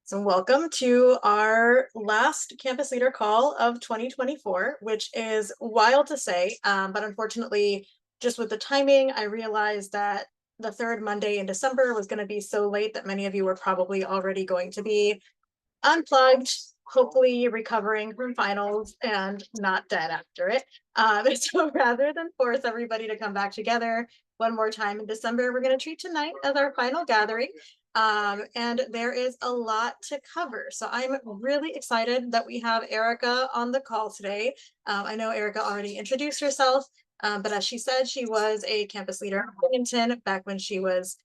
So welcome to our last campus leader call of 2024, which is wild to say, but unfortunately, just with the timing, I realized that the third Monday in December was going to be so late that many of you were probably already going to be unplugged, hopefully recovering from finals and not dead after it. So rather than force everybody to come back together one more time in December, we're going to treat tonight as our final gathering. And there is a lot to cover. So I'm really excited that we have Erica on the call today. I know Erica already introduced herself, but as she said, she was a campus leader in Binghamton back when she was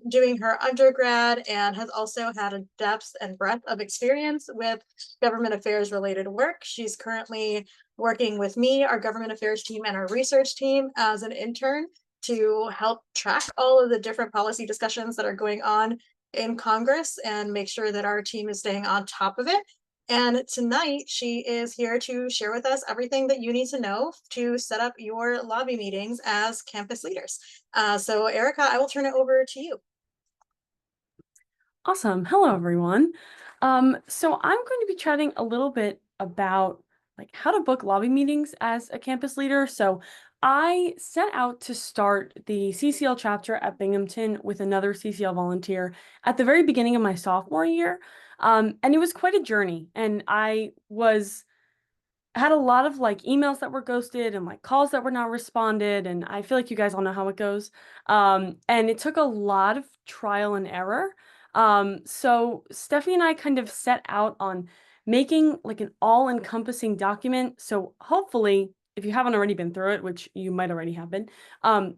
doing her undergrad, and has also had a depth and breadth of experience with government affairs related work. She's currently working with me, our government affairs team, and our research team as an intern to help track all of the different policy discussions that are going on in Congress and make sure that our team is staying on top of it. And tonight she is here to share with us everything that you need to know to set up your lobby meetings as campus leaders. So Erica, I will turn it over to you. Awesome. Hello, everyone. So I'm going to be chatting a little bit about how to book lobby meetings as a campus leader. So I set out to start the CCL chapter at Binghamton with another CCL volunteer at the very beginning of my sophomore year. And it was quite a journey. And had a lot of emails that were ghosted and calls that were not responded. And I feel like you guys all know how it goes. And it took a lot of trial and error. So Stephanie and I kind of set out on making an all-encompassing document. So hopefully, if you haven't already been through it, which you might already have been,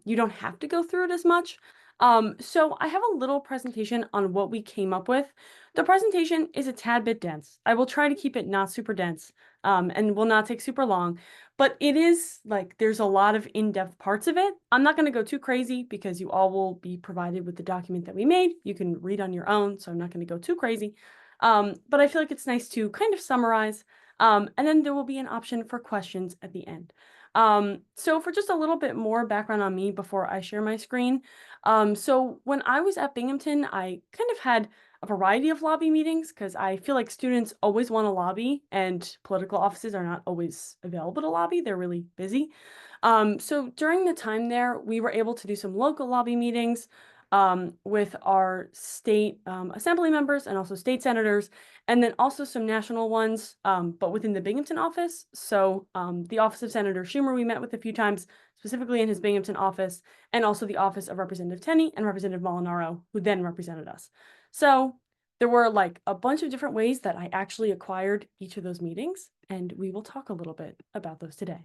you don't have to go through it as much. So I have a little presentation on what we came up with. The presentation is a tad bit dense. I will try to keep it not super dense, and will not take super long, but it is there's a lot of in-depth parts of it. I'm not going to go too crazy because you all will be provided with the document that we made. You can read on your own, so I'm not going to go too crazy. But I feel like it's nice to kind of summarize, and then there will be an option for questions at the end. So for just a little bit more background on me before I share my screen. So when I was at Binghamton, I kind of had a variety of lobby meetings because I feel like students always want to lobby and political offices are not always available to lobby. They're really busy. So during the time there, we were able to do some local lobby meetings with our state assembly members and also state senators, and then also some national ones, but within the Binghamton office. So the office of Senator Schumer we met with a few times, specifically in his Binghamton office, and also the office of Representative Tenney and Representative Molinaro, who then represented us. So there were a bunch of different ways that I actually acquired each of those meetings, and we will talk a little bit about those today.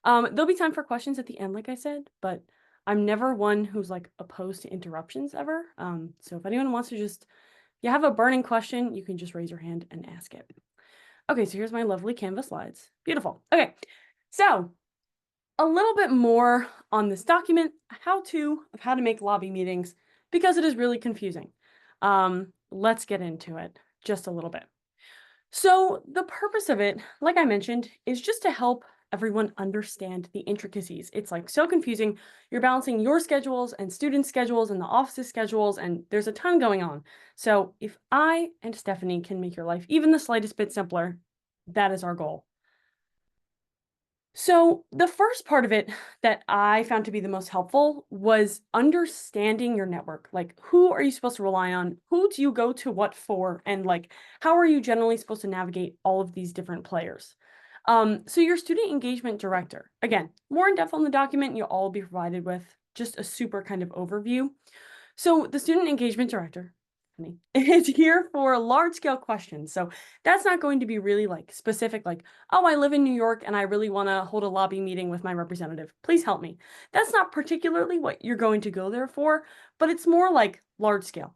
There'll be time for questions at the end, like I said, but I'm never one who's opposed to interruptions ever. So if anyone wants to you have a burning question, you can just raise your hand and ask it. Okay, so here's my lovely Canva slides. Beautiful. Okay, so a little bit more on this document, how to make lobby meetings, because it is really confusing. Let's get into it just a little bit. So the purpose of it, like I mentioned, is just to help everyone understand the intricacies. It's so confusing. You're balancing your schedules and student schedules and the office's schedules, and there's a ton going on. So if I and Stephanie can make your life even the slightest bit simpler, that is our goal. So the first part of it that I found to be the most helpful was understanding your network. Who are you supposed to rely on? Who do you go to what for? And how are you generally supposed to navigate all of these different players? So your student engagement director, again, more in depth on the document, you'll all be provided with just a super kind of overview. So the student engagement director is here for large scale questions. So that's not going to be really specific, oh, I live in New York and I really want to hold a lobby meeting with my representative. Please help me. That's not particularly what you're going to go there for, but it's more large scale.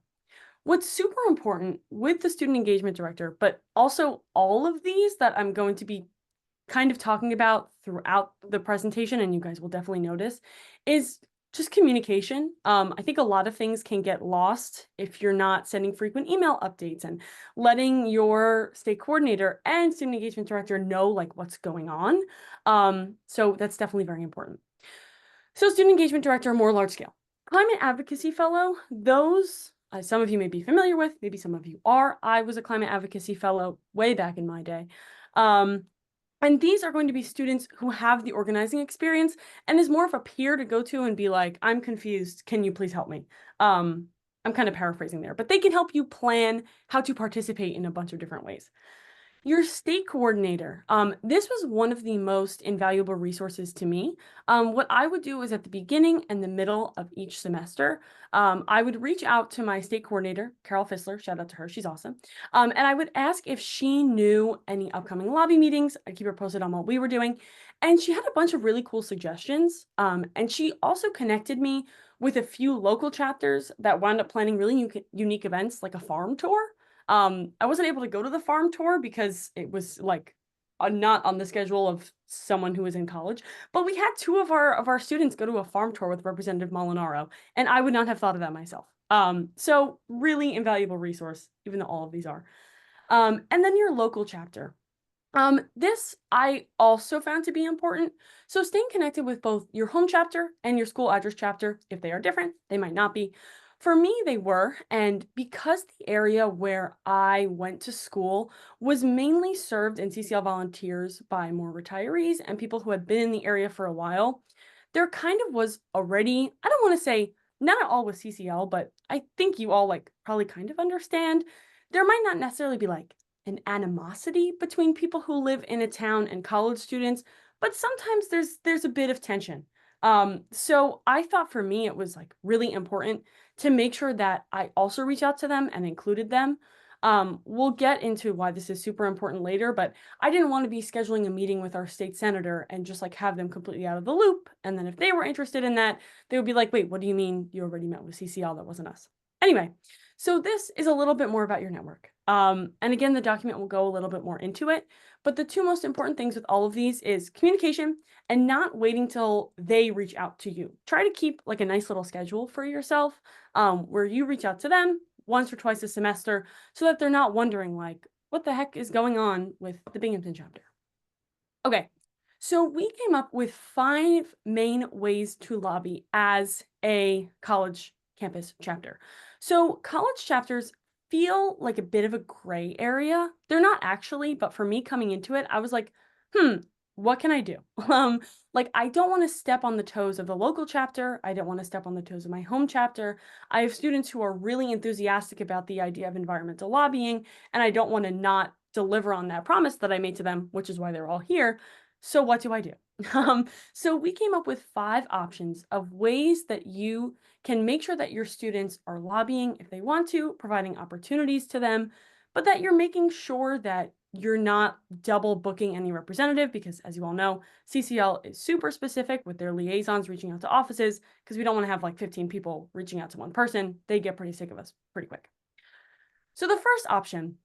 What's super important with the student engagement director, but also all of these that I'm going to be kind of talking about throughout the presentation, and you guys will definitely notice, is just communication. I think a lot of things can get lost if you're not sending frequent email updates and letting your state coordinator and student engagement director know what's going on. So that's definitely very important. So student engagement director, more large scale. Climate advocacy fellow, those some of you may be familiar with, maybe some of you are. I was a climate advocacy fellow way back in my day. Um, and these are going to be students who have the organizing experience and is more of a peer to go to and be like, I'm confused. Can you please help me? I'm kind of paraphrasing there, but they can help you plan how to participate in a bunch of different ways. Your state coordinator. This was one of the most invaluable resources to me. What I would do is at the beginning and the middle of each semester, I would reach out to my state coordinator, Carol Fissler, shout out to her, she's awesome. And I would ask if she knew any upcoming lobby meetings. I'd keep her posted on what we were doing. And she had a bunch of really cool suggestions. And she also connected me with a few local chapters that wound up planning really unique events like a farm tour. I wasn't able to go to the farm tour because it was like not on the schedule of someone who was in college, but we had two of our students go to a farm tour with Representative Molinaro, and I would not have thought of that myself. So really invaluable resource, even though all of these are. And then your local chapter. This I also found to be important. So staying connected with both your home chapter and your school address chapter, if they are different, they might not be. For me, they were, and because the area where I went to school was mainly served in CCL volunteers by more retirees and people who had been in the area for a while, there kind of was already, I don't want to say not at all with CCL, but I think you all like probably kind of understand. There might not necessarily be like an animosity between people who live in a town and college students, but sometimes there's a bit of tension. So I thought for me it was like really important to make sure that I also reach out to them and included them. We'll get into why this is super important later, but I didn't want to be scheduling a meeting with our state senator and just like have them completely out of the loop. And then if they were interested in that, they would be like, wait, what do you mean you already met with CCL? That wasn't us. Anyway, so this is a little bit more about your network. And again, the document will go a little bit more into it, but the two most important things with all of these is communication and not waiting till they reach out to you. Try to keep like a nice little schedule for yourself, where you reach out to them once or twice a semester so that they're not wondering like, what the heck is going on with the Binghamton chapter? Okay, so we came up with 5 main ways to lobby as a college campus chapter. So college chapters feel like a bit of a gray area. They're not actually, but for me coming into it, I was like, what can I do? Like I don't want to step on the toes of the local chapter. I don't want to step on the toes of my home chapter. I have students who are really enthusiastic about the idea of environmental lobbying, and I don't want to not deliver on that promise that I made to them, which is why they're all here. So what do I do? So we came up with 5 options of ways that you can make sure that your students are lobbying if they want to, providing opportunities to them, but that you're making sure that you're not double booking any representative because, as you all know, CCL is super specific with their liaisons reaching out to offices because we don't want to have like 15 people reaching out to one person. They get pretty sick of us pretty quick. So the first option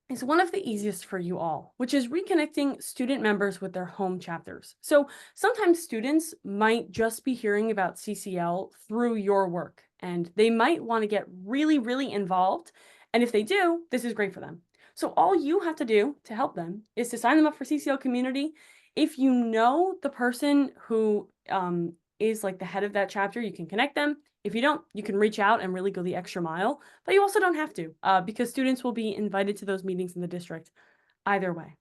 is one of the easiest for you all, which is reconnecting student members with their home chapters. So sometimes students might just be hearing about CCL through your work, and they might want to get really, really involved. And if they do, this is great for them. So all you have to do to help them is to sign them up for CCL Community. If you know the person who is like the head of that chapter, you can connect them. If you don't, you can reach out and really go the extra mile, but you also don't have to because students will be invited to those meetings in the district either way.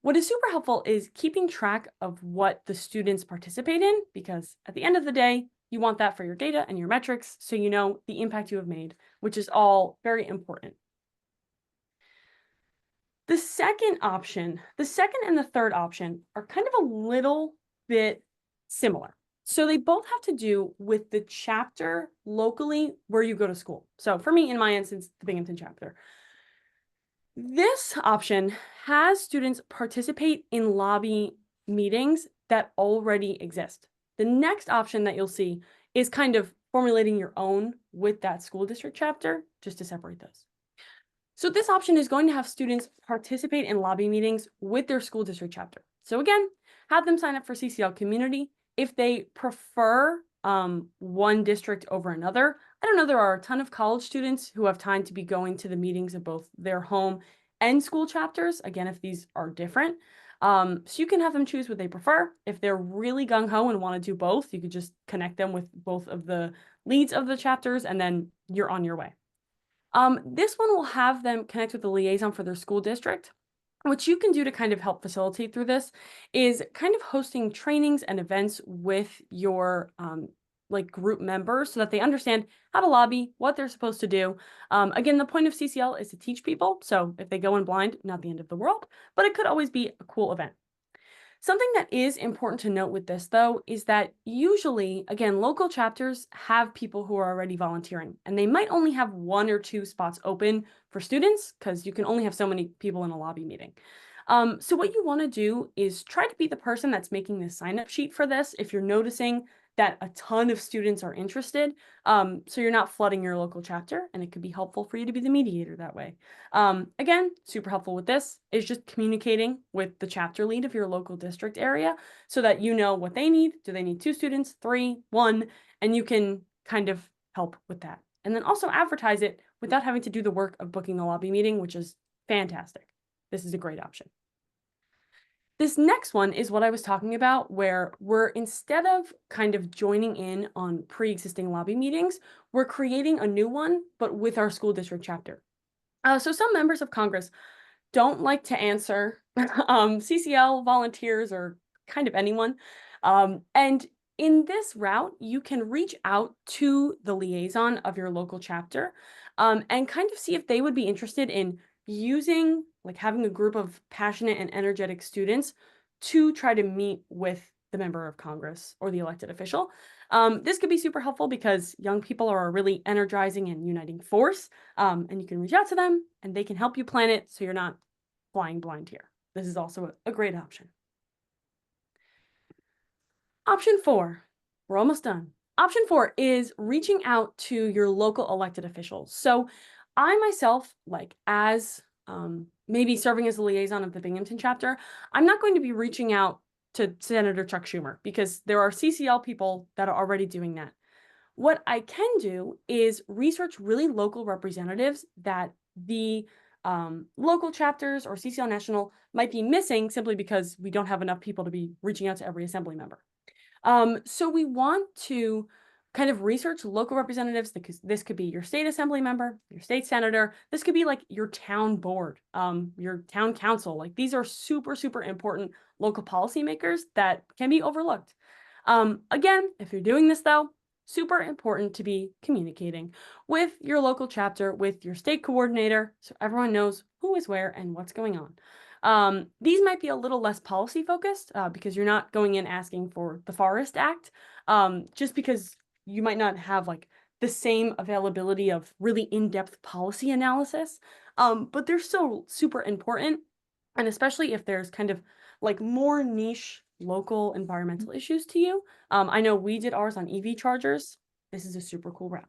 What is super helpful is keeping track of what the students participate in, because at the end of the day, you want that for your data and your metrics so you know the impact you have made, which is all very important. The second option, the second and the third option are kind of a little bit similar. So they both have to do with the chapter locally where you go to school. So for me, in my instance, the Binghamton chapter. This option has students participate in lobby meetings that already exist. The next option that you'll see is kind of formulating your own with that school district chapter, just to separate those. So this option is going to have students participate in lobby meetings with their school district chapter. So again, have them sign up for CCL Community. If they prefer one district over another, I don't know, there are a ton of college students who have time to be going to the meetings of both their home and school chapters, again, if these are different. So you can have them choose what they prefer. If they're really gung-ho and want to do both, you could just connect them with both of the leads of the chapters and then you're on your way. This one will have them connect with the liaison for their school district. What you can do to kind of help facilitate through this is kind of hosting trainings and events with your like group members so that they understand how to lobby, what they're supposed to do. Again, the point of CCL is to teach people. So if they go in blind, not the end of the world, but it could always be a cool event. Something that is important to note with this, though, is that usually, again, local chapters have people who are already volunteering, and they might only have 1 or 2 spots open for students because you can only have so many people in a lobby meeting. So what you want to do is try to be the person that's making the sign-up sheet for this if you're noticing that a ton of students are interested. So you're not flooding your local chapter, and it could be helpful for you to be the mediator that way. Again, super helpful with this is just communicating with the chapter lead of your local district area so that you know what they need. Do they need 2 students, 3, 1? And you can kind of help with that. And then also advertise it without having to do the work of booking the lobby meeting, which is fantastic. This is a great option. This next one is what I was talking about, where we're instead of kind of joining in on pre-existing lobby meetings, we're creating a new one, but with our school district chapter. So some members of Congress don't like to answer CCL volunteers or kind of anyone. And in this route, you can reach out to the liaison of your local chapter and kind of see if they would be interested in using, like having a group of passionate and energetic students to try to meet with the member of Congress or the elected official. This could be super helpful because young people are a really energizing and uniting force, and you can reach out to them and they can help you plan it so you're not flying blind here. This is also a great option. Option 4, we're almost done. Option 4 is reaching out to your local elected officials. So I myself, like as maybe serving as a liaison of the Binghamton chapter, I'm not going to be reaching out to Senator Chuck Schumer because there are CCL people that are already doing that. What I can do is research really local representatives that the local chapters or CCL National might be missing simply because we don't have enough people to be reaching out to every assembly member. So we want to kind of research local representatives because this could be your state assembly member, your state senator. This could be like your town board, your town council. Like these are super, super important local policymakers that can be overlooked. Again, if you're doing this though, super important to be communicating with your local chapter, with your state coordinator, so everyone knows who is where and what's going on. These might be a little less policy focused because you're not going in asking for the Forest Act, just because you might not have like the same availability of really in-depth policy analysis, but they're still super important. And especially if there's kind of like more niche local environmental issues to you. I know we did ours on EV chargers. This is a super cool route.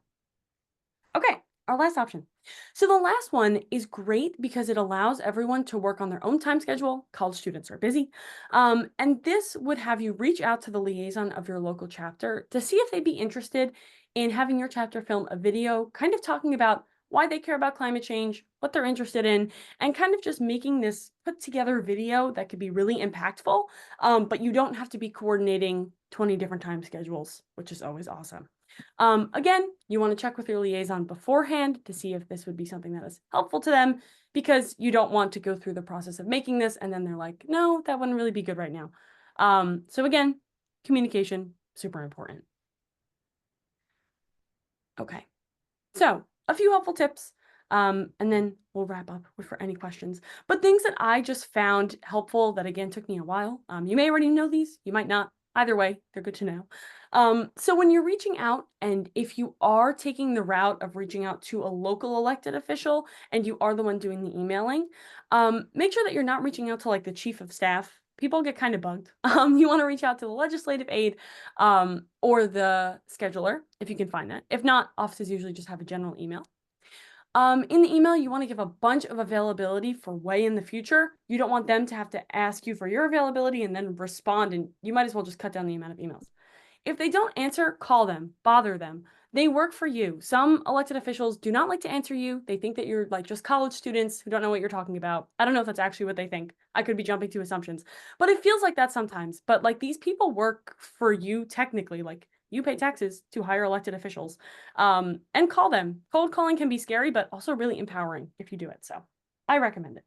Okay, our last option. So the last one is great because it allows everyone to work on their own time schedule. College students are busy. And this would have you reach out to the liaison of your local chapter to see if they'd be interested in having your chapter film a video, kind of talking about why they care about climate change, what they're interested in, and kind of just making this put together video that could be really impactful. But you don't have to be coordinating 20 different time schedules, which is always awesome. Again, you want to check with your liaison beforehand to see if this would be something that is helpful to them because you don't want to go through the process of making this and then they're like, no, that wouldn't really be good right now. So again, communication, super important. Okay, so a few helpful tips, and then we'll wrap up for any questions. But things that I just found helpful that again took me a while. You may already know these, you might not. Either way, they're good to know. So when you're reaching out, and if you are taking the route of reaching out to a local elected official and you are the one doing the emailing, make sure that you're not reaching out to like the chief of staff. People get kind of bugged. You want to reach out to the legislative aide or the scheduler if you can find that. If not, offices usually just have a general email. In the email, you want to give a bunch of availability for way in the future. You don't want them to have to ask you for your availability and then respond, and you might as well just cut down the amount of emails. If they don't answer, call them, bother them. They work for you. Some elected officials do not like to answer you. They think that you're like just college students who don't know what you're talking about. I don't know if that's actually what they think. I could be jumping to assumptions, but it feels like that sometimes. But like these people work for you technically, like You pay taxes to hire elected officials, and call them. Cold calling can be scary, but also really empowering if you do it. So I recommend it.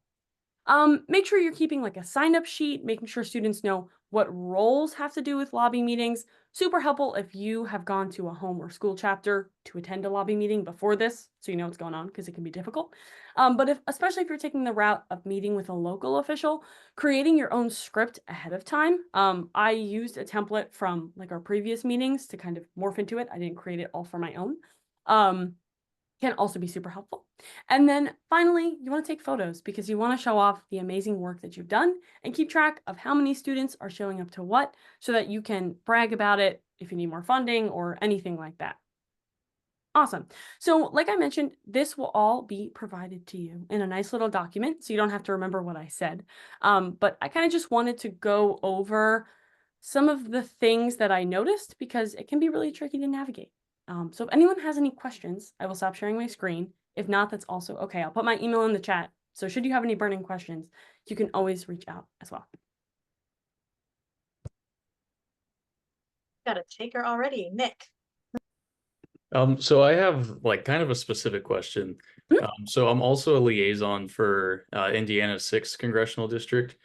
Make sure you're keeping like a sign up sheet, making sure students know what roles have to do with lobby meetings. Super helpful if you have gone to a home or school chapter to attend a lobby meeting before this, so you know what's going on because it can be difficult. But especially if you're taking the route of meeting with a local official, creating your own script ahead of time. I used a template from like our previous meetings to kind of morph into it. I didn't create it all for my own. Um, can also be super helpful. And then finally, you want to take photos because you want to show off the amazing work that you've done and keep track of how many students are showing up to what so that you can brag about it if you need more funding or anything like that. Awesome. So like I mentioned, this will all be provided to you in a nice little document, so you don't have to remember what I said. But I kind of just wanted to go over some of the things that I noticed because it can be really tricky to navigate. So if anyone has any questions, I will stop sharing my screen. If not, that's also okay. I'll put my email in the chat. So should you have any burning questions, you can always reach out as well. Got a taker already, Nick. So I have like kind of a specific question. So I'm also a liaison for Indiana's 6th congressional district,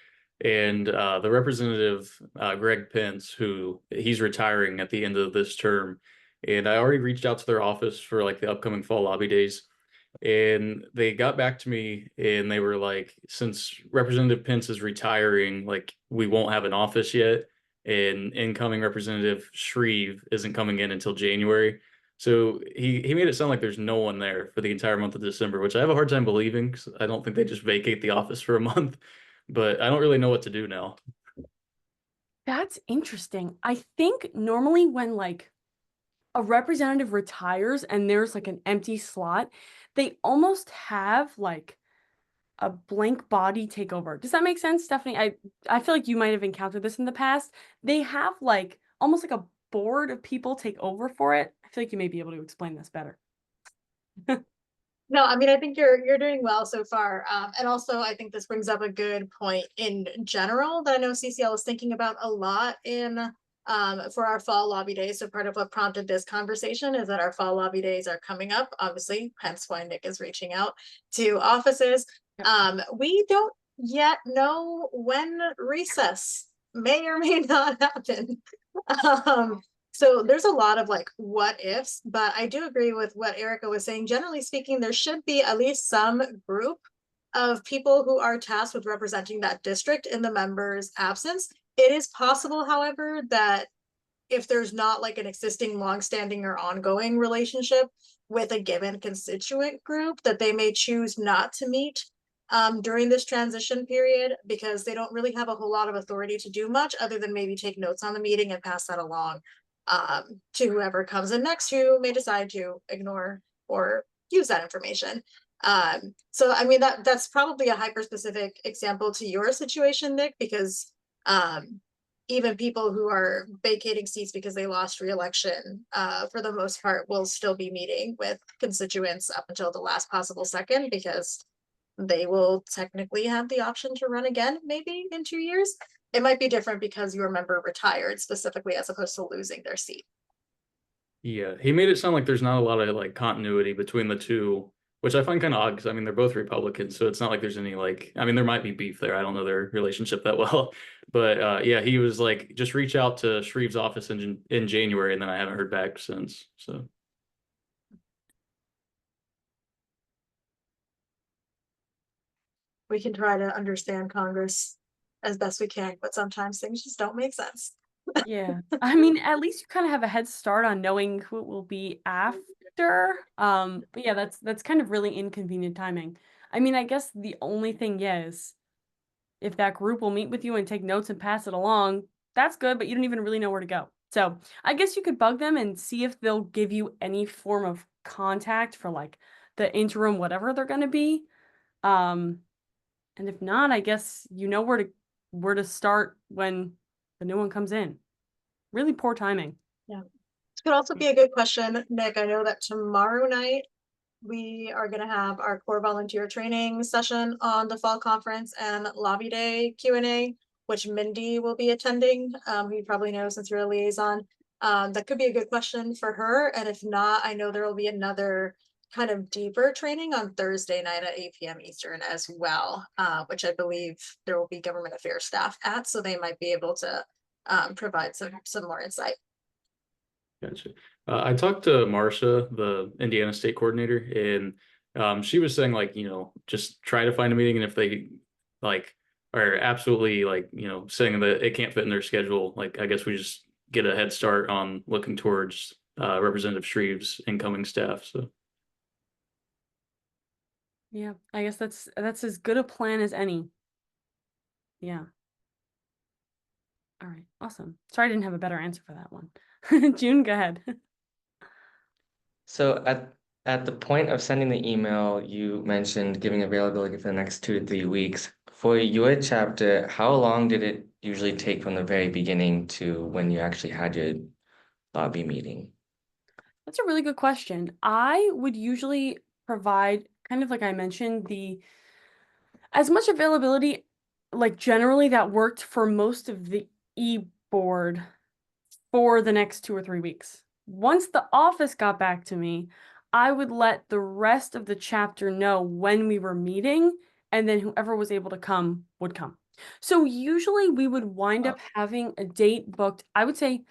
and the representative Greg Pence, who he's retiring at the end of this term, and I already reached out to their office for like the upcoming fall lobby days, and they got back to me and they were like, since Representative Pence is retiring, like we won't have an office yet, and incoming Representative Shreve isn't coming in until January. So he made it sound like there's no one there for the entire month of December, which I have a hard time believing because I don't think they just vacate the office for a month, but I don't really know what to do now. That's interesting. I think normally when like a representative retires and there's like an empty slot, they almost have like a blank body takeover. Does that make sense, Stephanie? I feel like you might have encountered this in the past. They have like almost like a board of people take over for it. I feel like you may be able to explain this better. No, I mean, I think you're doing well so far. And also I think this brings up a good point in general that I know CCL is thinking about a lot in for our fall lobby days. So part of what prompted this conversation is that our fall lobby days are coming up, obviously, hence why Nick is reaching out to offices. We don't yet know when recess may or may not happen. So there's a lot of like what ifs, but I do agree with what Erica was saying. Generally speaking, there should be at least some group of people who are tasked with representing that district in the member's absence. It is possible, however, that if there's not like an existing longstanding or ongoing relationship with a given constituent group, that they may choose not to meet during this transition period because they don't really have a whole lot of authority to do much other than maybe take notes on the meeting and pass that along to whoever comes in next, who may decide to ignore or use that information. So I mean that's probably a hyper specific example to your situation, Nick, because even people who are vacating seats because they lost re-election for the most part will still be meeting with constituents up until the last possible second because they will technically have the option to run again maybe in 2 years. It might be different because your member retired specifically as opposed to losing their seat. Yeah, he made it sound like there's not a lot of like continuity between the two, which I find kind of odd because I mean they're both Republicans, so it's not like there's any like I mean there might be beef there. I don't know their relationship that well, but yeah, he was like just reach out to Shreve's office in January, and then I haven't heard back since. So We can try to understand Congress as best we can, but sometimes things just don't make sense. Yeah. I mean, at least you kind of have a head start on knowing who it will be after. But yeah, that's kind of really inconvenient timing. I mean, I guess the only thing is if that group will meet with you and take notes and pass it along, that's good, but you don't even really know where to go. So I guess you could bug them and see if they'll give you any form of contact for like the interim, whatever they're gonna be. Um, and if not, I guess you know where to start when the new one comes in. Really poor timing. Yeah. This could also be a good question, Nick. I know that tomorrow night we are going to have our core volunteer training session on the fall conference and lobby day Q&A, which Mindy will be attending. You probably know since you're a liaison. That could be a good question for her. And if not, I know there will be another kind of deeper training on Thursday night at 8 p.m. Eastern as well, which I believe there will be government affairs staff at, so they might be able to provide some more insight. Gotcha. I talked to Marcia, the Indiana State coordinator, and she was saying like, just try to find a meeting, and if they like are absolutely like, saying that it can't fit in their schedule, like I guess we just get a head start on looking towards Representative Shreve's incoming staff. So Yeah, I guess that's as good a plan as any. Yeah. All right, awesome. Sorry I didn't have a better answer for that one. June, go ahead. So at the point of sending the email, you mentioned giving availability for the next 2 to 3 weeks. For your chapter, how long did it usually take from the very beginning to when you actually had your lobby meeting? That's a really good question. I would usually provide, kind of like I mentioned, as much availability, like generally that worked for most of the e-board for the next 2 or 3 weeks. Once the office got back to me, I would let the rest of the chapter know when we were meeting, and then whoever was able to come would come. So usually we would wind up having a date booked, I would say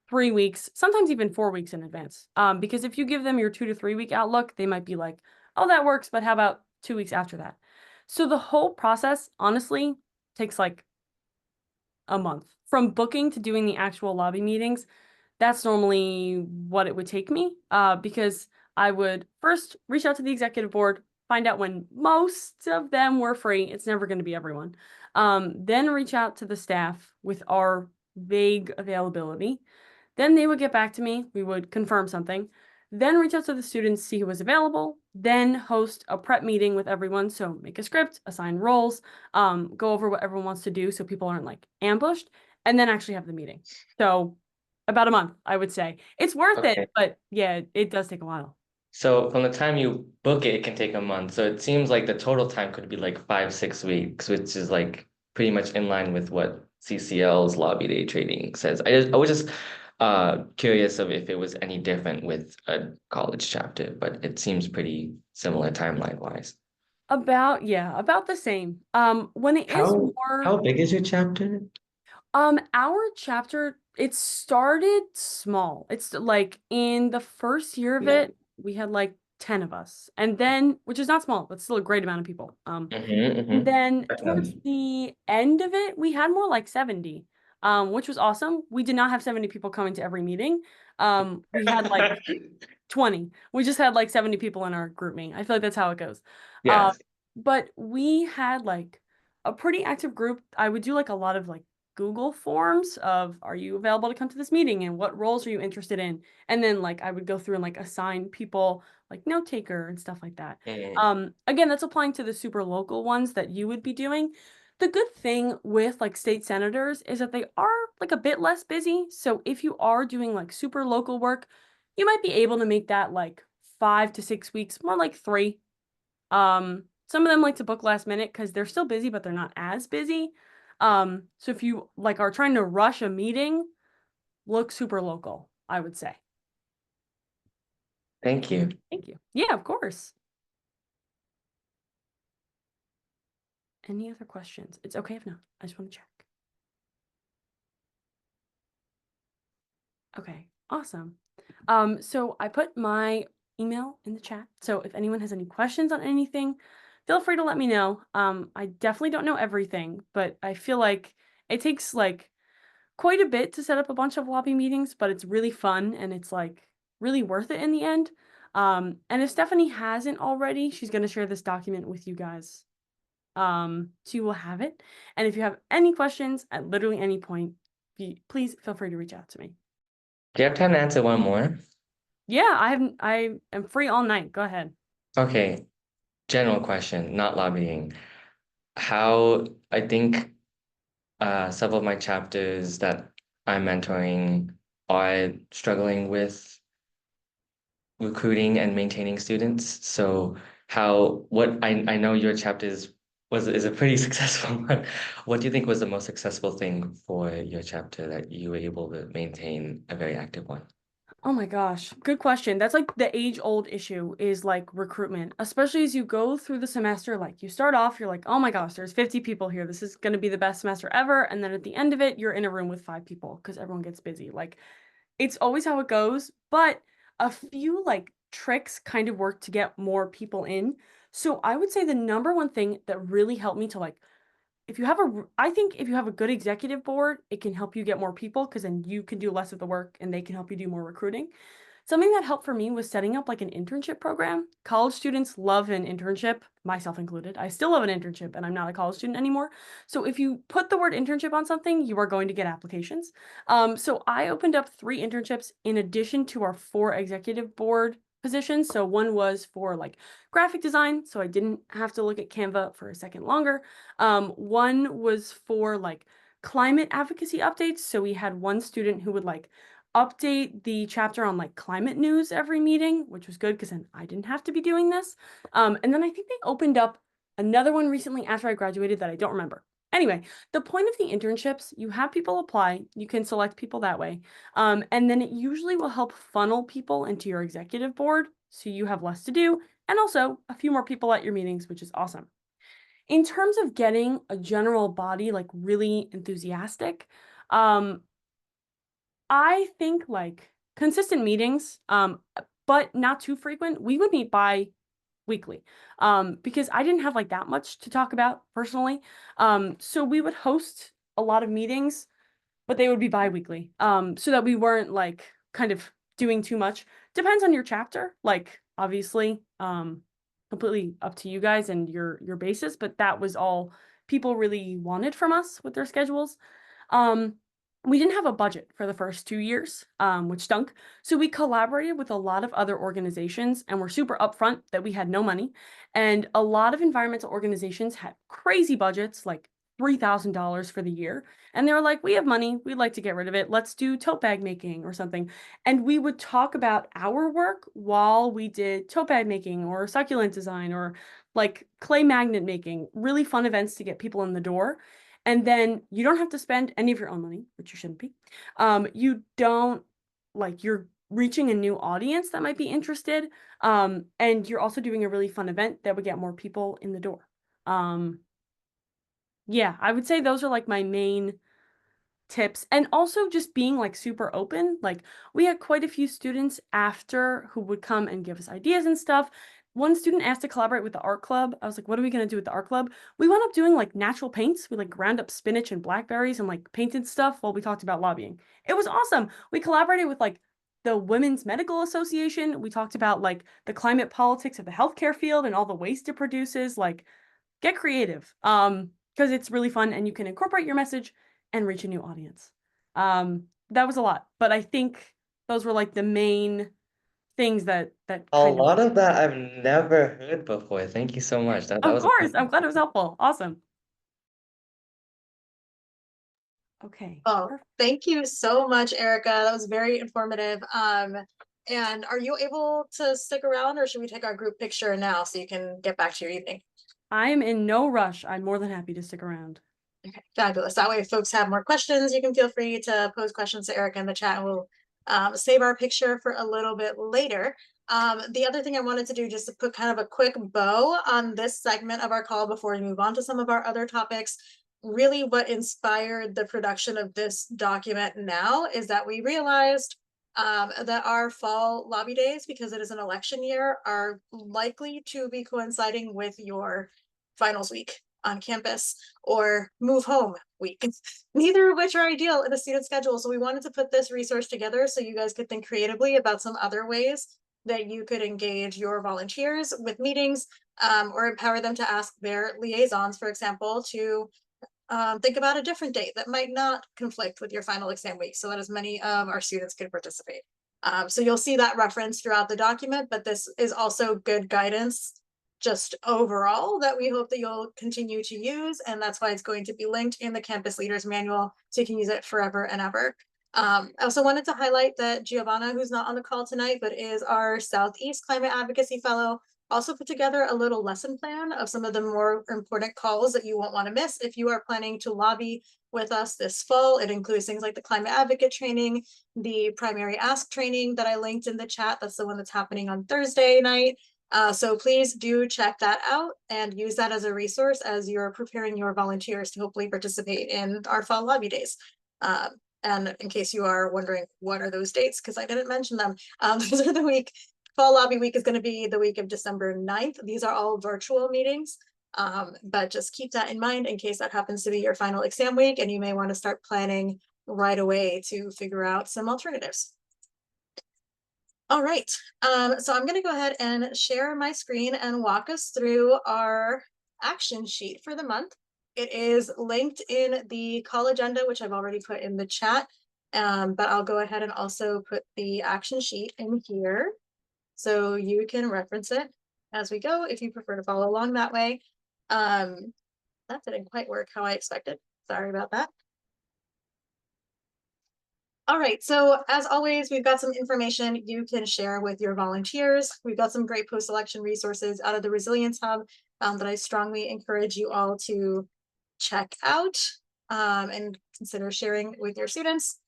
3 weeks, sometimes even 4 weeks in advance. Because if you give them your 2 to 3 week outlook, they might be like, oh, that works, but how about 2 weeks after that? So the whole process, honestly, takes like a month. From booking to doing the actual lobby meetings, that's normally what it would take me, because I would first reach out to the executive board, find out when most of them were free. It's never going to be everyone. Then reach out to the staff with our vague availability. Then they would get back to me. We would confirm something. Then reach out to the students, see who was available. Then host a prep meeting with everyone. So make a script, assign roles, go over what everyone wants to do so people aren't like ambushed, and then actually have the meeting. So about a month, I would say. It's worth Okay. it, but yeah, it does take a while. So from the time you book it, it can take a month. So it seems like the total time could be like 5, 6 weeks, which is like pretty much in line with what CCL's lobby day trading says. I was just curious of if it was any different with a college chapter, but it seems pretty similar timeline wise. About the same. When it is How more, big is your chapter? our chapter, it started small. It's like in the first year of Yeah. it, we had like 10 of us. And then, which is not small, but still a great amount of people. And then towards the end of it, we had more like 70, which was awesome. We did not have 70 people coming to every meeting. We had like 20. We just had like 70 people in our group meeting. I feel like that's how it goes. Yes. But we had like a pretty active group. I would do like a lot of like Google forms of, are you available to come to this meeting and what roles are you interested in? And then like I would go through and like assign people like note taker and stuff like that. Again, that's applying to the super local ones that you would be doing. The good thing with like state senators is that they are like a bit less busy. So if you are doing like super local work, you might be able to make that like 5 to 6 weeks, more like 3. Some of them like to book last minute because they're still busy, but they're not as busy. So if you like are trying to rush a meeting, look super local, I would say. Thank you. Thank you. Yeah, of course. Any other questions? It's okay if not. I just want to check. Okay, awesome. So I put my email in the chat. So if anyone has any questions on anything, feel free to let me know. I definitely don't know everything, but I feel like it takes like quite a bit to set up a bunch of lobby meetings, but it's really fun and it's like really worth it in the end. And if Stephanie hasn't already, she's going to share this document with you guys. So you will have it. And if you have any questions at literally any point, please feel free to reach out to me. Do you have time to answer one more? Yeah, I am free all night. Go ahead. Okay, general question, not lobbying. How I think several of my chapters that I'm mentoring are struggling with recruiting and maintaining students. So what I know your chapter is is a pretty successful one. What do you think was the most successful thing for your chapter that you were able to maintain a very active one? Oh my gosh, good question. That's like the age-old issue is like recruitment, especially as you go through the semester. Like you start off, you're like, oh my gosh, there's 50 people here. This is going to be the best semester ever. And then at the end of it, you're in a room with 5 people because everyone gets busy. Like it's always how it goes, but a few like tricks kind of work to get more people in. So I would say the number one thing that really helped me to like if you have I think if you have a good executive board, it can help you get more people because then you can do less of the work and they can help you do more recruiting. Something that helped for me was setting up like an internship program. College students love an internship, myself included. I still love an internship and I'm not a college student anymore. So if you put the word internship on something, you are going to get applications. So I opened up 3 internships in addition to our 4 executive board positions. So one was for like graphic design, so I didn't have to look at Canva for a second longer. One was for like climate advocacy updates. So we had one student who would like update the chapter on like climate news every meeting, which was good because then I didn't have to be doing this. And then I think they opened up another one recently after I graduated that I don't remember. Anyway, the point of the internships, you have people apply, you can select people that way, and then it usually will help funnel people into your executive board so you have less to do, and also a few more people at your meetings, which is awesome. In terms of getting a general body like really enthusiastic, I think like consistent meetings, but not too frequent. We would meet bi-weekly, because I didn't have like that much to talk about personally. So we would host a lot of meetings, but they would be bi-weekly, so that we weren't like kind of doing too much. Depends on your chapter, like obviously, completely up to you guys and your basis, but that was all people really wanted from us with their schedules. Um, we didn't have a budget for the first 2 years, which stunk. So we collaborated with a lot of other organizations and were super upfront that we had no money. And a lot of environmental organizations had crazy budgets, like $3,000 for the year. And they were like, we have money, we'd like to get rid of it. Let's do tote bag making or something. And we would talk about our work while we did tote bag making or succulent design or like clay magnet making, really fun events to get people in the door. And then you don't have to spend any of your own money, which you shouldn't be. You don't like you're reaching a new audience that might be interested. And you're also doing a really fun event that would get more people in the door. Yeah, I would say those are like my main tips. And also just being like super open. Like we had quite a few students after who would come and give us ideas and stuff. One student asked to collaborate with the art club. I was like, what are we going to do with the art club? We wound up doing like natural paints. We like ground up spinach and blackberries and like painted stuff while we talked about lobbying. It was awesome. We collaborated with like the Women's Medical Association. We talked about like the climate politics of the healthcare field and all the waste it produces. Like get creative. Because it's really fun and you can incorporate your message and reach a new audience. That was a lot, but I think those were like the main things that A kind of. lot of that I've never heard before. Thank you so much. That Of was course, I'm glad it was helpful. Awesome. Okay. Oh, Perfect. thank you so much, Erica. That was very informative. And are you able to stick around, or should we take our group picture now so you can get back to your evening? I'm in no rush. I'm more than happy to stick around. Okay, fabulous. That way, if folks have more questions, you can feel free to pose questions to Erica in the chat, and we'll save our picture for a little bit later. The other thing I wanted to do, just to put kind of a quick bow on this segment of our call before we move on to some of our other topics, really what inspired the production of this document now is that we realized that our fall lobby days, because it is an election year, are likely to be coinciding with your finals week on campus or move home week, neither of which are ideal in a student schedule. So we wanted to put this resource together so you guys could think creatively about some other ways that you could engage your volunteers with meetings, or empower them to ask their liaisons, for example, to think about a different date that might not conflict with your final exam week so that as many of our students could participate. So you'll see that reference throughout the document, but this is also good guidance just overall that we hope that you'll continue to use. And that's why it's going to be linked in the Campus Leaders Manual, so you can use it forever and ever. I also wanted to highlight that Giovanna, who's not on the call tonight, but is our Southeast Climate Advocacy Fellow, Also put together a little lesson plan of some of the more important calls that you won't want to miss if you are planning to lobby with us this fall. It includes things like the climate advocate training, the primary ask training that I linked in the chat. That's the one that's happening on Thursday night. So please do check that out and use that as a resource as you're preparing your volunteers to hopefully participate in our fall lobby days. And in case you are wondering, what are those dates? Because I didn't mention them. Those are the fall lobby week is going to be the week of December 9th. These are all virtual meetings, but just keep that in mind in case that happens to be your final exam week, and you may want to start planning right away to figure out some alternatives. All right, so I'm going to go ahead and share my screen and walk us through our action sheet for the month. It is linked in the call agenda, which I've already put in the chat, but I'll go ahead and also put the action sheet in here so you can reference it as we go if you prefer to follow along that way. That didn't quite work how I expected. Sorry about that. All right, so as always, we've got some information you can share with your volunteers. We've got some great post-election resources out of the Resilience Hub that I strongly encourage you all to check out and consider sharing with your students.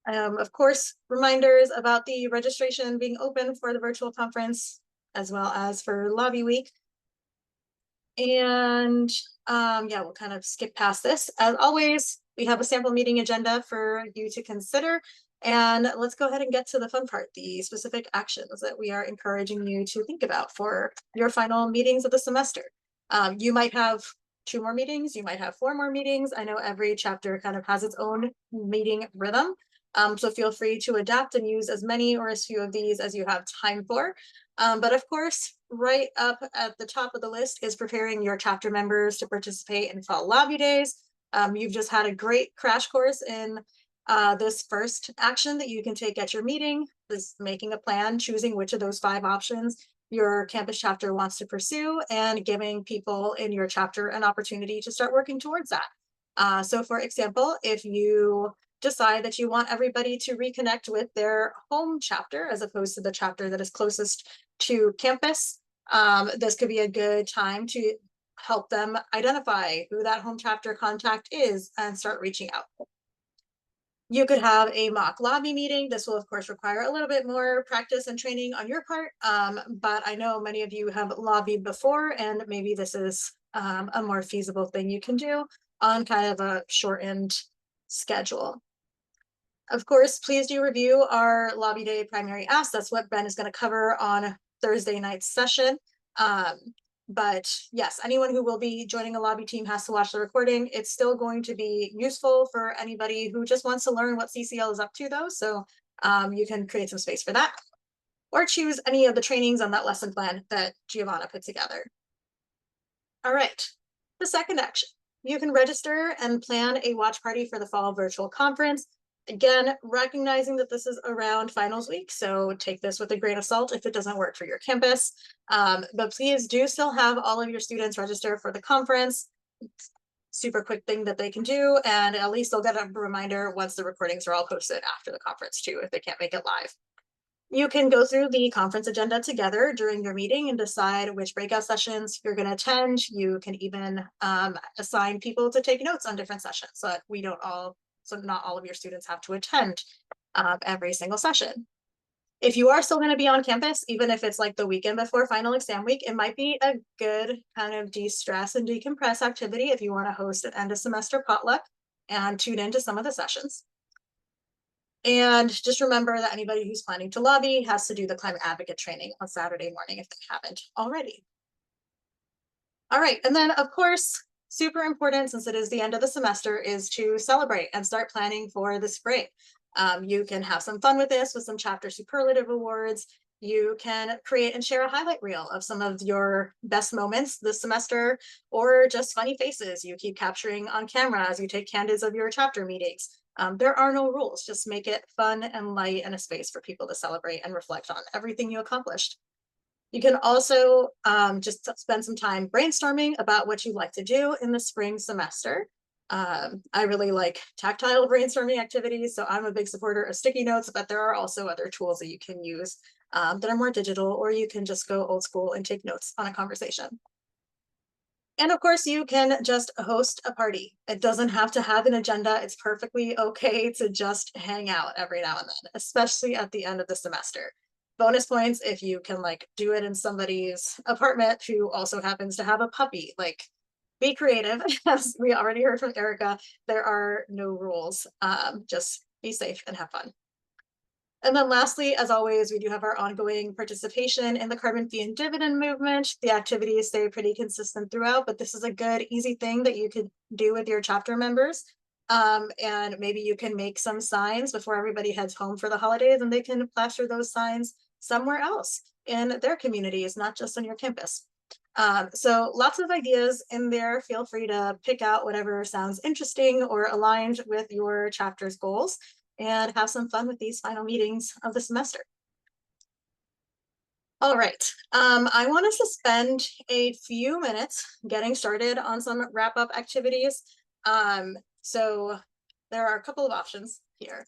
Of course, reminders about the registration being open for the virtual conference, as well as for lobby week. And yeah, we'll kind of skip past this. As always, we have a sample meeting agenda for you to consider. And let's go ahead and get to the fun part, the specific actions that we are encouraging you to think about for your final meetings of the semester. You might have 2 more meetings, you might have 4 more meetings. I know every chapter kind of has its own meeting rhythm. So feel free to adapt and use as many or as few of these as you have time for. But of course, right up at the top of the list is preparing your chapter members to participate in fall lobby days. You've just had a great crash course in this first action that you can take at your meeting, this making a plan, choosing which of those 5 options your campus chapter wants to pursue, and giving people in your chapter an opportunity to start working towards that. So for example, if you decide that you want everybody to reconnect with their home chapter as opposed to the chapter that is closest to campus, this could be a good time to help them identify who that home chapter contact is and start reaching out. You could have a mock lobby meeting. This will, of course, require a little bit more practice and training on your part, but I know many of you have lobbied before, and maybe this is a more feasible thing you can do on kind of a shortened schedule. Of course, please do review our lobby day primary ask. That's what Ben is going to cover on Thursday night's session. But yes, anyone who will be joining a lobby team has to watch the recording. It's still going to be useful for anybody who just wants to learn what CCL is up to, though. So you can create some space for that, or choose any of the trainings on that lesson plan that Giovanna put together. All right, the second action. You can register and plan a watch party for the fall virtual conference. Again, recognizing that this is around finals week, so take this with a grain of salt if it doesn't work for your campus. But please do still have all of your students register for the conference. Super quick thing that they can do, and at least they'll get a reminder once the recordings are all posted after the conference too, if they can't make it live. You can go through the conference agenda together during your meeting and decide which breakout sessions you're going to attend. You can even assign people to take notes on different sessions so that we don't all, so not all of your students have to attend every single session. If you are still going to be on campus, even if it's like the weekend before final exam week, it might be a good kind of de-stress and decompress activity if you want to host an end of semester potluck and tune into some of the sessions. And just remember that anybody who's planning to lobby has to do the climate advocate training on Saturday morning if they haven't already. All right, and then of course, super important since it is the end of the semester is to celebrate and start planning for the spring. You can have some fun with this with some chapter superlative awards. You can create and share a highlight reel of some of your best moments this semester, or just funny faces you keep capturing on camera as you take candids of your chapter meetings. There are no rules, just make it fun and light and a space for people to celebrate and reflect on everything you accomplished. You can also just spend some time brainstorming about what you'd like to do in the spring semester. I really like tactile brainstorming activities, so I'm a big supporter of sticky notes, but there are also other tools that you can use that are more digital, or you can just go old school and take notes on a conversation. And of course, you can just host a party. It doesn't have to have an agenda. It's perfectly okay to just hang out every now and then, especially at the end of the semester. Bonus points if you can like do it in somebody's apartment who also happens to have a puppy. Like, be creative. As we already heard from Erica, there are no rules. Just be safe and have fun. And then lastly, as always, we do have our ongoing participation in the carbon fee and dividend movement. The activities stay pretty consistent throughout, but this is a good, easy thing that you could do with your chapter members. And maybe you can make some signs before everybody heads home for the holidays, and they can plaster those signs somewhere else in their communities, not just on your campus. So lots of ideas in there. Feel free to pick out whatever sounds interesting or aligned with your chapter's goals, and have some fun with these final meetings of the semester. All right, I want us to spend a few minutes getting started on some wrap-up activities. So there are a couple of options here.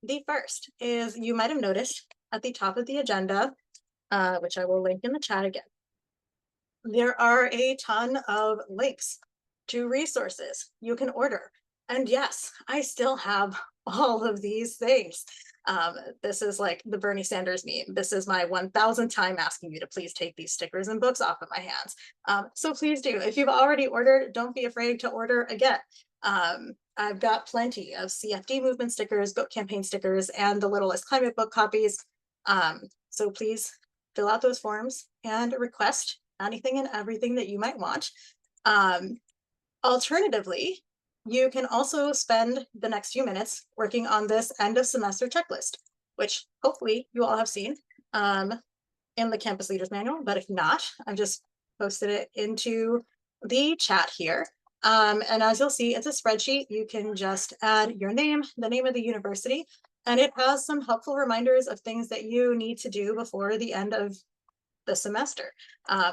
The first is, you might have noticed at the top of the agenda, which I will link in the chat again, there are a ton of links to resources you can order. And yes, I still have all of these things. This is like the Bernie Sanders meme. This is my 1000th time asking you to please take these stickers and books off of my hands. So please do. If you've already ordered, don't be afraid to order again. I've got plenty of CFD movement stickers, book campaign stickers, and the Littlest Climate book copies. So please fill out those forms and request anything and everything that you might want. Alternatively, you can also spend the next few minutes working on this end of semester checklist, which hopefully you all have seen in the Campus Leaders Manual, but if not, I've just posted it into the chat here. And as you'll see, it's a spreadsheet. You can just add your name, the name of the university, and it has some helpful reminders of things that you need to do before the end of the semester.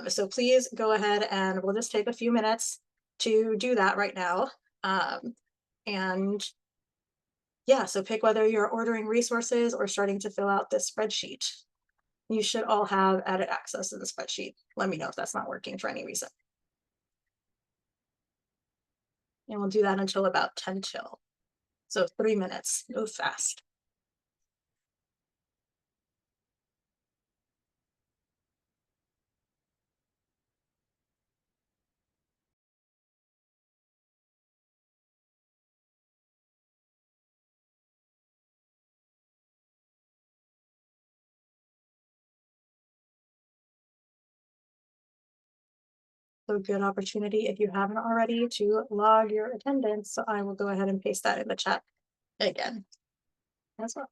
So please go ahead, and we'll just take a few minutes to do that right now. And yeah, so pick whether you're ordering resources or starting to fill out this spreadsheet. You should all have added access to the spreadsheet. Let me know if that's not working for any reason. And we'll do that until about 10 till. So 3 minutes, move fast. So good opportunity, if you haven't already, to log your attendance. So I will go ahead and paste that in the chat again as well.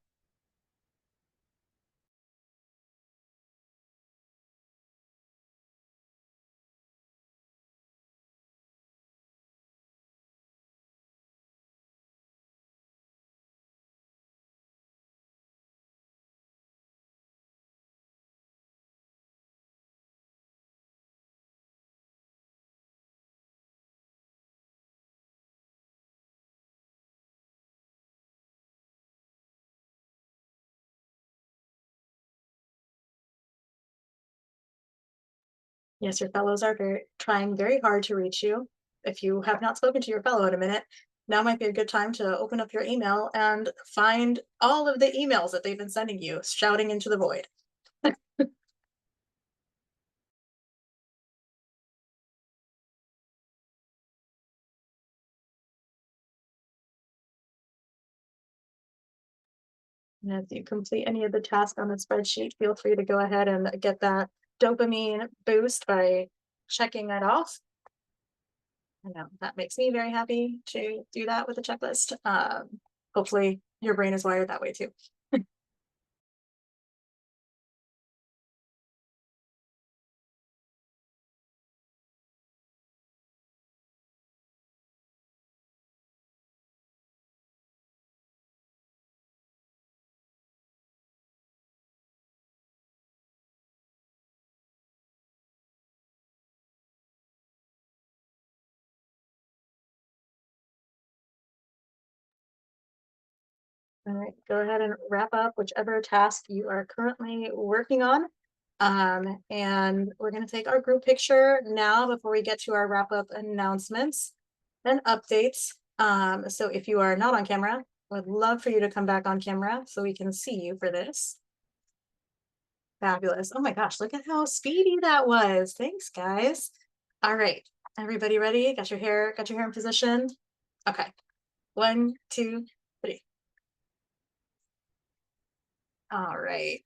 Yes, your fellows are trying very hard to reach you. If you have not spoken to your fellow in a minute, now might be a good time to open up your email and find all of the emails that they've been sending you, shouting into the void. And if you complete any of the tasks on the spreadsheet, feel free to go ahead and get that dopamine boost by checking that off. I know that makes me very happy to do that with a checklist. Hopefully your brain is wired that way too. All right, go ahead and wrap up whichever task you are currently working on. And we're going to take our group picture now before we get to our wrap up announcements and updates. So if you are not on camera, I would love for you to come back on camera so we can see you for this. Fabulous. Oh my gosh, look at how speedy that was. Thanks, guys. All right, everybody ready? Got your hair in position? Okay. 1, 2, 3. All right.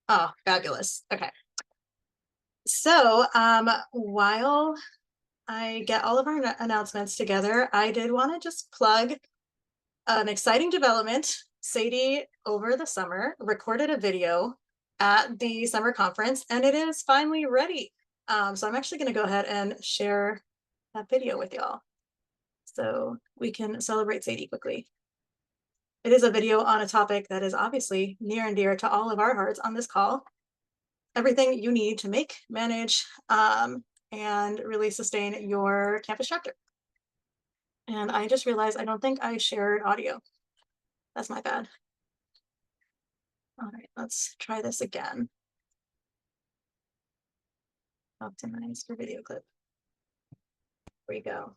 Oh, fabulous. Okay. So, while I get all of our announcements together, I did want to just plug an exciting development. Sadie, over the summer, recorded a video at the summer conference, and it is finally ready. So I'm actually going to go ahead and share that video with y'all so we can celebrate Sadie quickly. It is a video on a topic that is obviously near and dear to all of our hearts on this call. Everything you need to make, manage, and really sustain your campus chapter. And I just realized I don't think I shared audio. That's my bad. All right, let's try this again. Optimize for video clip. Here we go.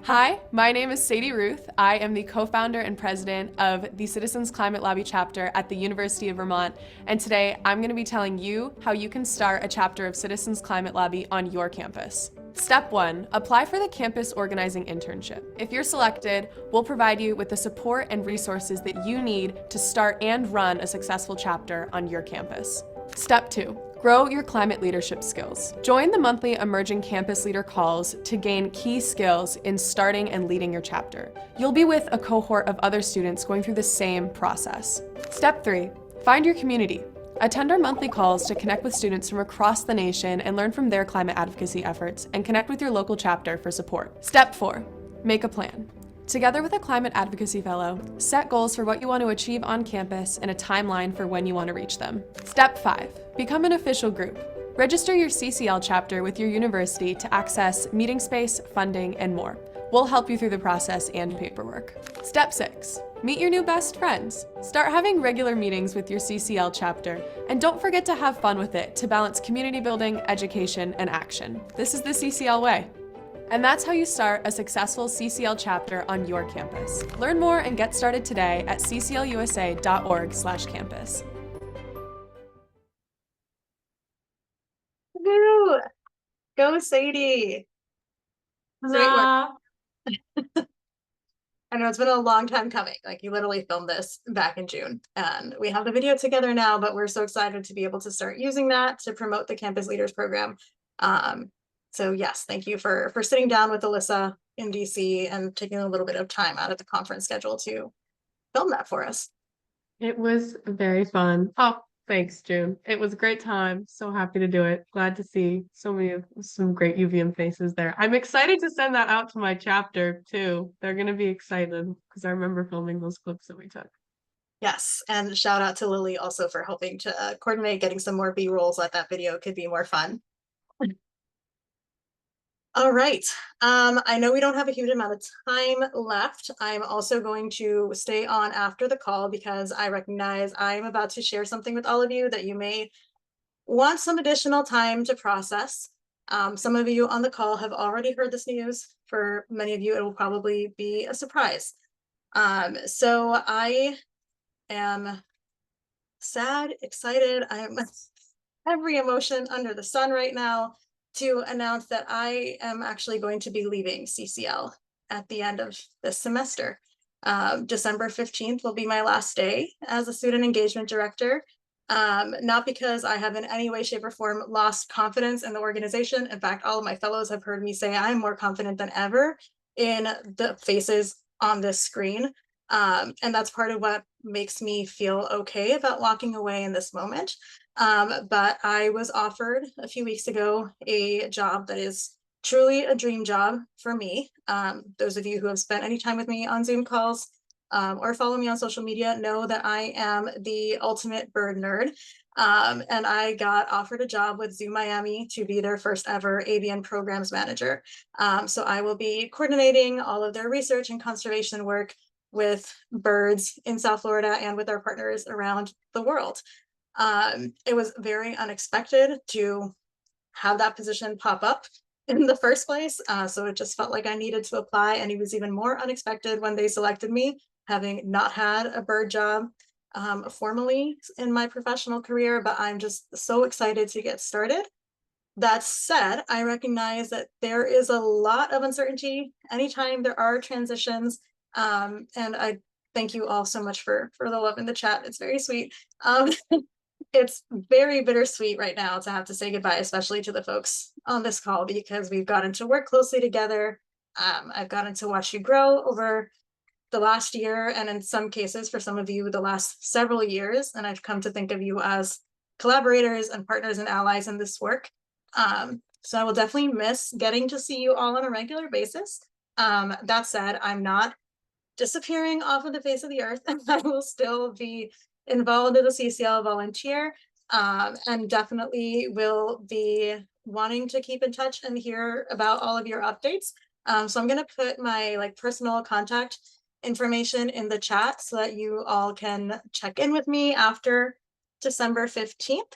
Hi, my name is Sadie Ruth. I am the co-founder and president of the Citizens Climate Lobby chapter at the University of Vermont, and today I'm going to be telling you how you can start a chapter of Citizens Climate Lobby on your campus. Step 1, apply for the campus organizing internship. If you're selected, we'll provide you with the support and resources that you need to start and run a successful chapter on your campus. Step 2, grow your climate leadership skills. Join the monthly Emerging Campus Leader calls to gain key skills in starting and leading your chapter. You'll be with a cohort of other students going through the same process. Step 3, find your community. Attend our monthly calls to connect with students from across the nation and learn from their climate advocacy efforts, and connect with your local chapter for support. Step 4, make a plan. Together with a climate advocacy fellow, set goals for what you want to achieve on campus and a timeline for when you want to reach them. Step 5, become an official group. Register your CCL chapter with your university to access meeting space, funding, and more. We'll help you through the process and paperwork. Step 6, meet your new best friends. Start having regular meetings with your CCL chapter, and don't forget to have fun with it to balance community building, education, and action. This is the CCL way. And that's how you start a successful CCL chapter on your campus. Learn more and get started today at cclusa.org/campus. Woo! Go, Sadie. Great work. I know it's been a long time coming. Like, you literally filmed this back in June, and we have the video together now, but we're so excited to be able to start using that to promote the Campus Leaders Program. So yes, thank you for sitting down with Alyssa in DC and taking a little bit of time out of the conference schedule to film that for us. It was very fun. Oh, thanks, June. It was a great time. So happy to do it. Glad to see some great UVM faces there. I'm excited to send that out to my chapter too. They're going to be excited because I remember filming those clips that we took. Yes, and shout out to Lily also for helping to coordinate getting some more B-rolls so that video could be more fun. All right. I know we don't have a huge amount of time left. I'm also going to stay on after the call because I recognize I'm about to share something with all of you that you may want some additional time to process. Some of you on the call have already heard this news. For many of you, it will probably be a surprise. So I am sad, excited. I'm every emotion under the sun right now to announce that I am actually going to be leaving CCL at the end of this semester. December 15th will be my last day as a student engagement director. Not because I have in any way, shape, or form lost confidence in the organization. In fact, all of my fellows have heard me say I'm more confident than ever in the faces on this screen. And that's part of what makes me feel okay about walking away in this moment. But I was offered a few weeks ago a job that is truly a dream job for me. Those of you who have spent any time with me on Zoom calls or follow me on social media know that I am the ultimate bird nerd. And I got offered a job with Zoo Miami to be their first ever avian programs manager. So I will be coordinating all of their research and conservation work, with birds in South Florida and with our partners around the world. It was very unexpected to have that position pop up in the first place. So it just felt like I needed to apply, and it was even more unexpected when they selected me, having not had a bird job formally in my professional career, but I'm just so excited to get started. That said, I recognize that there is a lot of uncertainty anytime there are transitions. And I thank you all so much for the love in the chat. It's very sweet. It's very bittersweet right now to have to say goodbye, especially to the folks on this call, because we've gotten to work closely together. I've gotten to watch you grow over the last year, and in some cases, for some of you, the last several years. And I've come to think of you as collaborators and partners and allies in this work. So I will definitely miss getting to see you all on a regular basis. That said, I'm not disappearing off of the face of the earth, and I will still be involved as a CCL volunteer, and definitely will be wanting to keep in touch and hear about all of your updates. So I'm going to put my personal contact information in the chat so that you all can check in with me after December 15th.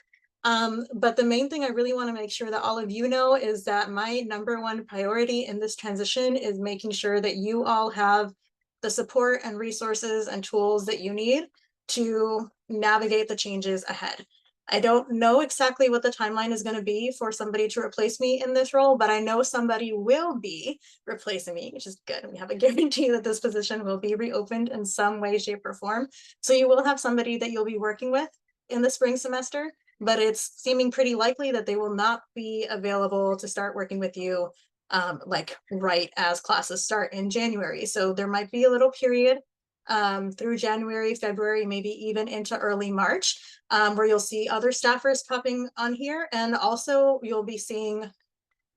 But the main thing I really want to make sure that all of you know is that my #1 priority in this transition is making sure that you all have the support and resources and tools that you need to navigate the changes ahead. I don't know exactly what the timeline is going to be for somebody to replace me in this role, but I know somebody will be replacing me, which is good. We have a guarantee that this position will be reopened in some way, shape, or form. So you will have somebody that you'll be working with in the spring semester, but it's seeming pretty likely that they will not be available to start working with you right as classes start in January. So there might be a little period through January, February, maybe even into early March, where you'll see other staffers popping on here. And also you'll be seeing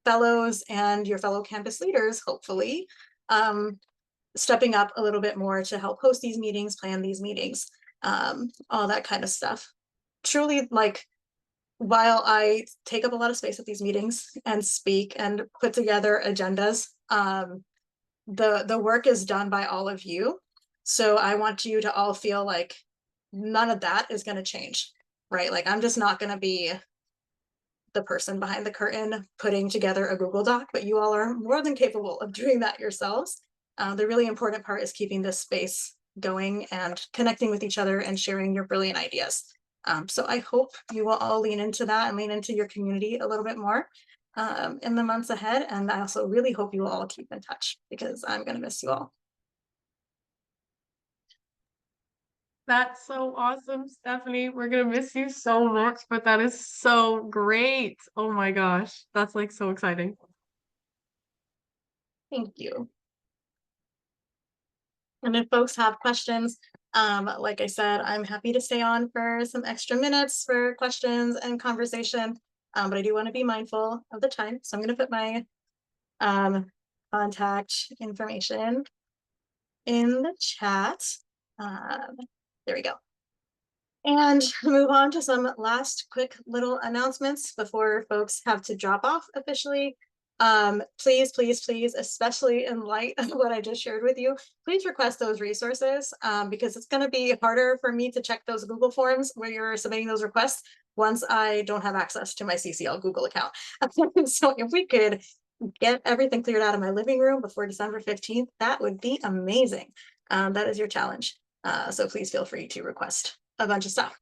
fellows and your fellow campus leaders, hopefully, stepping up a little bit more to help host these meetings, plan these meetings, all that kind of stuff. Truly, while I take up a lot of space at these meetings and speak and put together agendas, the work is done by all of you. So I want you to all feel like none of that is going to change, right? I'm just not going to be the person behind the curtain putting together a Google Doc, but you all are more than capable of doing that yourselves. The really important part is keeping this space going and connecting with each other and sharing your brilliant ideas. So I hope you will all lean into that and lean into your community a little bit more in the months ahead. And I also really hope you will all keep in touch, because I'm going to miss you all. That's so awesome, Stephanie. We're gonna miss you so much, but that is so great. Oh my gosh, that's so exciting. Thank you. And if folks have questions, like I said, I'm happy to stay on for some extra minutes for questions and conversation. But I do want to be mindful of the time. So I'm going to put my contact information in the chat. There we go. And move on to some last quick little announcements before folks have to drop off officially. Please, please, please, especially in light of what I just shared with you, please request those resources, because it's going to be harder for me to check those Google forms where you're submitting those requests once I don't have access to my CCL Google account. So if we could get everything cleared out of my living room before December 15th, that would be amazing. That is your challenge. So please feel free to request a bunch of stuff.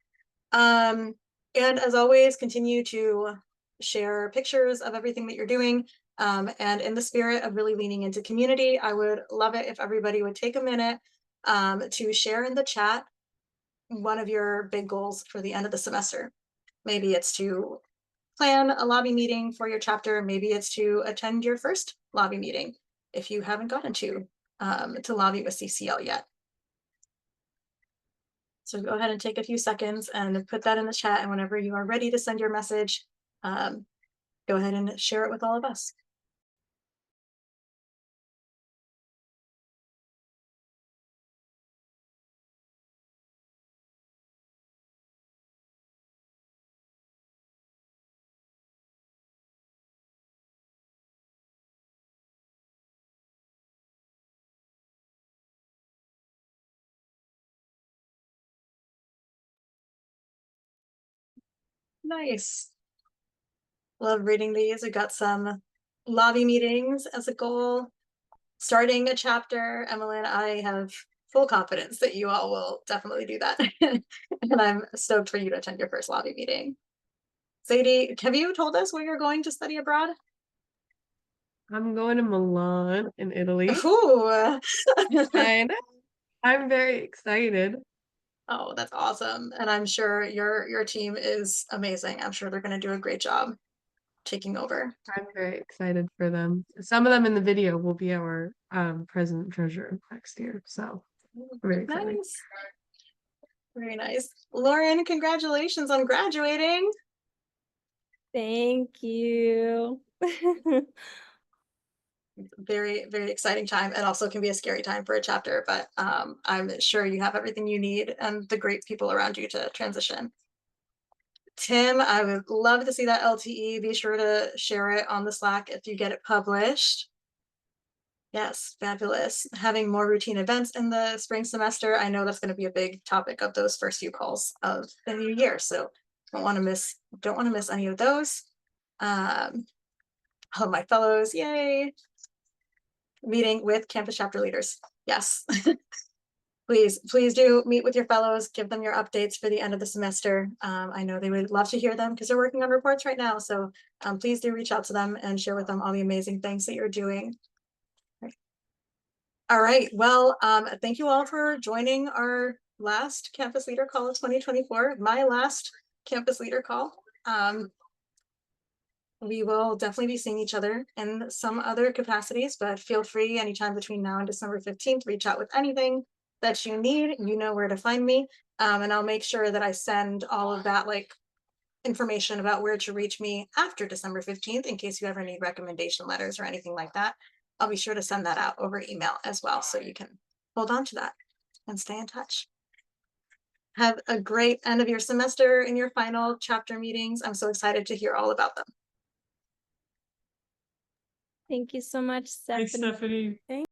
And as always, continue to share pictures of everything that you're doing. And in the spirit of really leaning into community, I would love it if everybody would take a minute to share in the chat one of your big goals for the end of the semester. Maybe it's to plan a lobby meeting for your chapter. Maybe it's to attend your first lobby meeting if you haven't gotten to lobby with CCL yet. So go ahead and take a few seconds and put that in the chat. And whenever you are ready to send your message, go ahead and share it with all of us. Nice. Love reading these. We've got some lobby meetings as a goal. Starting a chapter, Emily and I have full confidence that you all will definitely do that. And I'm stoked for you to attend your first lobby meeting. Sadie, have you told us where you're going to study abroad? I'm going to Milan in Italy. Ooh. And I'm very excited. Oh, that's awesome. And I'm sure your team is amazing. I'm sure they're going to do a great job taking over. I'm very excited for them. Some of them in the video will be our president treasurer next year. So very excited. Nice. Very nice. Lauren, congratulations on graduating. Thank you. Very, very exciting time, and also can be a scary time for a chapter, but I'm sure you have everything you need and the great people around you to transition. Tim, I would love to see that LTE. Be sure to share it on the Slack if you get it published. Yes, fabulous. Having more routine events in the spring semester. I know that's going to be a big topic of those first few calls of the new year. So don't want to miss any of those. All of my fellows, yay. Meeting with campus chapter leaders. Yes. Please do meet with your fellows, give them your updates for the end of the semester. I know they would love to hear them because they're working on reports right now. So please do reach out to them and share with them all the amazing things that you're doing. All right, well, thank you all for joining our last campus leader call of 2024, my last campus leader call. We will definitely be seeing each other in some other capacities, but feel free anytime between now and December 15th, reach out with anything that you need. You know where to find me. And I'll make sure that I send all of that information about where to reach me after December 15th in case you ever need recommendation letters or anything like that. I'll be sure to send that out over email as well, so you can hold on to that and stay in touch. Have a great end of your semester in your final chapter meetings. I'm so excited to hear all about them. Thank you so much, Hi, Stephanie. Stephanie.